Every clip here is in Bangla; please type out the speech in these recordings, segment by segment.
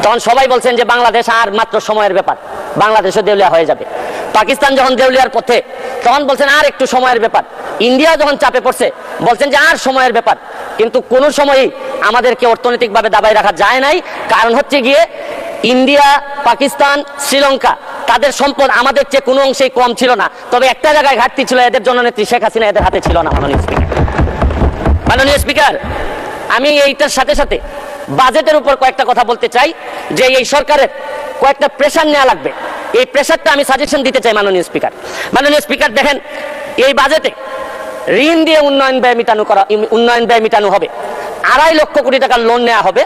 তখন সবাই বলছেন যে বাংলাদেশ আর মাত্র সময়ের ব্যাপার, বাংলাদেশও দেউলিয়া হয়ে যাবে। পাকিস্তান যখন দেউলিয়ার পথে তখন বলছেন আর একটু সময়ের ব্যাপার। ইন্ডিয়া যখন চাপে পড়ছে বলছেন যে আর সময়ের ব্যাপার। কিন্তু কোনো সময়ই আমাদেরকে অর্থনৈতিকভাবে দাবায় রাখা যায় নাই। কারণ হচ্ছে গিয়ে ইন্ডিয়া, পাকিস্তান, শ্রীলঙ্কা তাদের সম্পদ আমাদের চেয়ে কোনো অংশেই কম ছিল না। তবে একটা জায়গায় ঘাটতি ছিল, এদের জননেত্রী শেখ হাসিনা এদের হাতে ছিল না। মাননীয় স্পিকার, আমি এইটার সাথে সাথে বাজেটের উপর কয়েকটা কথা বলতে চাই যে এই সরকারের কয়েকটা প্রেশার নেওয়া লাগবে। এই প্রেশারটা আমি সাজেশন দিতে চাই মাননীয় স্পিকার। মাননীয় স্পিকার, দেখেন এই বাজেটে ঋণ দিয়ে উন্নয়ন ব্যয় মেটানো হবে। 2.5 লক্ষ কোটি টাকার লোন নেওয়া হবে,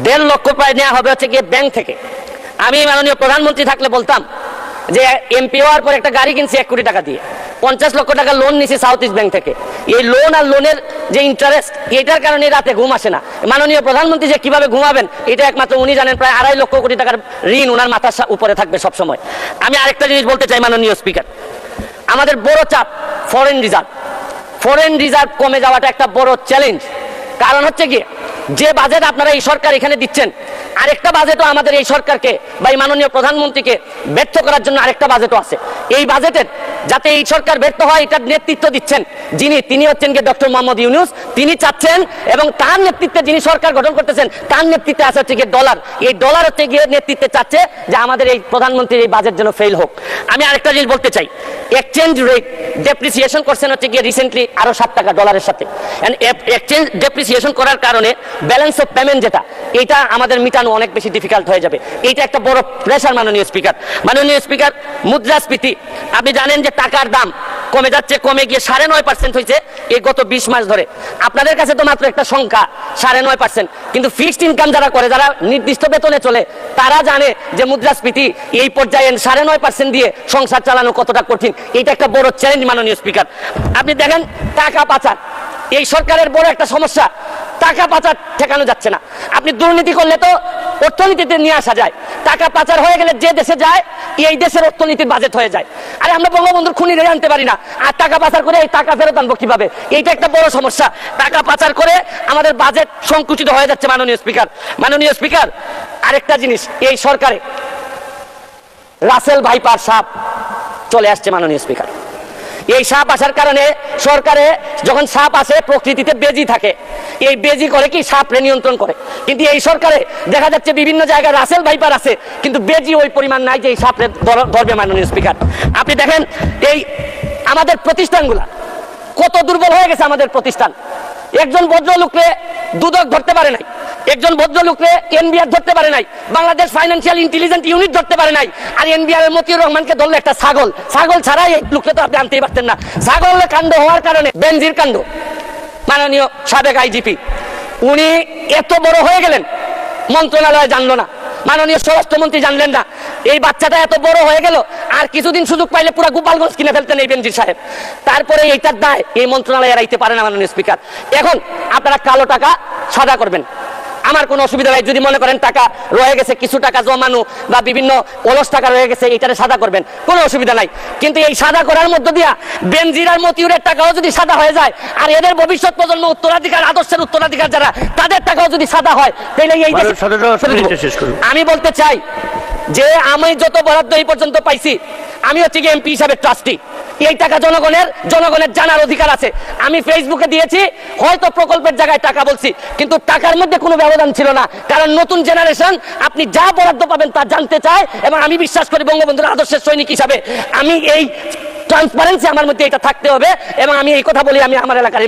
1.5 লক্ষ প্রায় নেওয়া হবে হচ্ছে গিয়ে ব্যাংক থেকে। আমি মাননীয় প্রধানমন্ত্রী থাকলে বলতাম যে এমপি হওয়ার পর একটা গাড়ি কিনছি 1 কোটি টাকা দিয়ে, 50 লক্ষ টাকা লোন নিছি সাউথ ইস্ট ব্যাংক থেকে। এই লোন আর লোনের যে ইন্টারেস্ট, এটার কারণে রাতে ঘুম আসে না। মাননীয় প্রধানমন্ত্রী যে কিভাবে ঘুমাবেন এটা একমাত্র উনি জানেন। প্রায় 2.5 লক্ষ কোটি টাকার ঋণ ওনার মাথার উপরে থাকবে সব সময়। আমি আরেকটা জিনিস বলতে চাই মাননীয় স্পিকার, আমাদের বড় চাপ ফরেন রিজার্ভ কমে যাওয়াটা একটা বড় চ্যালেঞ্জ। কারণ হচ্ছে গিয়ে যে বাজেট আপনারা এই সরকার এখানে দিচ্ছেন, আরেকটা বাজেটও আমাদের এই সরকারকে বা এই মাননীয় প্রধানমন্ত্রীকে ব্যর্থ করার জন্য আরেকটা বাজেটও আছে। এই বাজেটের যাতে এই সরকার ব্যর্থ হয় এটার নেতৃত্ব দিচ্ছেন তিনি হচ্ছেন গিয়ে ডক্টর মোহাম্মদ ইউনূস। তিনি চাচ্ছেন এবং তার নেতৃত্বে যিনি সরকার গঠন করতেছেন তার নেতৃত্বে আছে হচ্ছে গিয়ে ডলার। এই ডলার হচ্ছে গিয়ে নেতৃত্বে চাচ্ছে যে আমাদের এই প্রধানমন্ত্রীর এই বাজেট যেন ফেল হোক। আমি আরেকটা জিনিস বলতে চাই, এক্সচেঞ্জ রেট ডেপ্রিসিয়েশন করছেন হচ্ছে গিয়ে রিসেন্টলি আরো 7 টাকা ডলারের সাথে। এক্সচেঞ্জ ডেপ্রিসিয়েশন করার কারণে ব্যালেন্স অফ পেমেন্ট যেটা, এটা আমাদের মিটানো অনেক বেশি ডিফিকাল্ট হয়ে যাবে। এটা একটা বড় প্রেশার মাননীয় স্পিকার। মাননীয় স্পিকার, মুদ্রাস্ফীতি আপনি জানেন যে টাকার দাম কমে যাচ্ছে, কমে গিয়ে 9.5% হয়েছে এই গত 20 মাস ধরে। আপনাদের কাছে তো মাত্র একটা সংখ্যা 9.5%, কিন্তু ফিক্সড ইনকাম যারা করে, যারা নির্দিষ্ট বেতনে চলে, তারা জানে যে মুদ্রাস্ফীতি এই পর্যায়ে 9.5% দিয়ে সংসার চালানো কতটা কঠিন। এটা একটা বড় চ্যালেঞ্জ মাননীয় স্পিকার। আপনি দেখেন টাকা পাচার এই সরকারের বড় একটা সমস্যা। টাকা পাচার ঠেকানো যাচ্ছে না। আপনি দুর্নীতি করলে তো অর্থনীতিতে নিয়ে আসা যায়, টাকা পাচার হয়ে গেলে যে দেশে যায় এই দেশের অর্থনীতির বাজেট হয়ে যায়। আরে আমরা বঙ্গবন্ধুর খুনি রেখে আনতে পারি না, আর টাকা পাচার করে এই টাকা ফেরত আনবো কিভাবে? এইটা একটা বড় সমস্যা। টাকা পাচার করে আমাদের বাজেট সংকুচিত হয়ে যাচ্ছে মাননীয় স্পিকার। মাননীয় স্পিকার, আরেকটা জিনিস, এই সরকারে রাসেল ভাইপার সাপ চলে আসছে মাননীয় স্পিকার। এই সাপ আসার কারণে সরকারে যখন সাপ আসে প্রকৃতিতে বেজি থাকে, এই বেজি করে কি সাপরে নিয়ন্ত্রণ করে। কিন্তু এই সরকারে দেখা যাচ্ছে বিভিন্ন জায়গায় রাসেল ভাইপার আছে কিন্তু বেজি ওই পরিমাণ নাই যে এই সাপরে ধরবে মাননীয় স্পিকার। আপনি দেখেন এই আমাদের প্রতিষ্ঠানগুলা কত দুর্বল হয়ে গেছে। আমাদের প্রতিষ্ঠান, একজন ভদ্রলোককে দুদক ধরতে পারে নাই, একজন ভদ্রলোককে এনবিআর ধরতে পারে নাই, বাংলাদেশ ফাইন্যান্সিয়াল ইন্টেলিজেন্স ইউনিট ধরতে পারে নাই। আর এনবিআর এর মতিউর রহমানকে ধরলে একটা ছাগল ছাড়াই এই লোককে তো আপনি আনতেই পারতেন না। ছাগলের কাণ্ড হওয়ার কারণে বেনজির কাণ্ড, মাননীয় সাবেক আইজিপি উনি এত বড় হয়ে গেলেন, মন্ত্রণালয় জানলো না, মাননীয় স্বরাষ্ট্রমন্ত্রী জানলেন না। এই বাচ্চাটা এত বড় হয়ে গেল, আর কিছুদিন সুযোগ পাইলে পুরো গোপালগঞ্জ কিনে ফেলতেন এই বেনজির সাহেব। তারপরে এইটার দায় এই মন্ত্রণালয় এড়াইতে পারে না মাননীয় স্পিকার। এখন আপনারা কালো টাকা সাদা করবেন, আমার কোনো অসুবিধা নাই। যদি মনে করেন টাকা রয়ে গেছে, কিছু টাকা জমানো বা বিভিন্ন অলস টাকা রয়ে গেছে, এইটারে সাদা করবেন, কোনো অসুবিধা নাই। কিন্তু এই সাদা করার মধ্য দিয়া বেনজির আর মতিউরের টাকাও যদি সাদা হয়ে যায়, আর এদের ভবিষ্যৎ প্রজন্ম উত্তরাধিকার, আদর্শের উত্তরাধিকার যারা, তাদের টাকাও যদি সাদা হয়, তাহলে এই আমি বলতে চাই যে আমি যত বরাদ্দ এই পর্যন্ত পাইছি, আমি হচ্ছে কি এমপি হিসাবে ট্রাস্টি। এই টাকা জনগণের জানার অধিকার আছে। আমি ফেসবুকে দিয়েছি, হয়তো প্রকল্পের জায়গায় টাকা বলছি, কিন্তু টাকার মধ্যে কোনো ব্যবধান ছিল না। কারণ নতুন জেনারেশন আপনি যা বরাদ্দ পাবেন তা জানতে চায়, এবং আমি বিশ্বাস করি বঙ্গবন্ধুর আদর্শের সৈনিক হিসাবে আমি এই ট্রান্সপারেন্সি আমার মধ্যে এটা থাকতে হবে। এবং আমি এই কথা বলি, আমি আমার এলাকার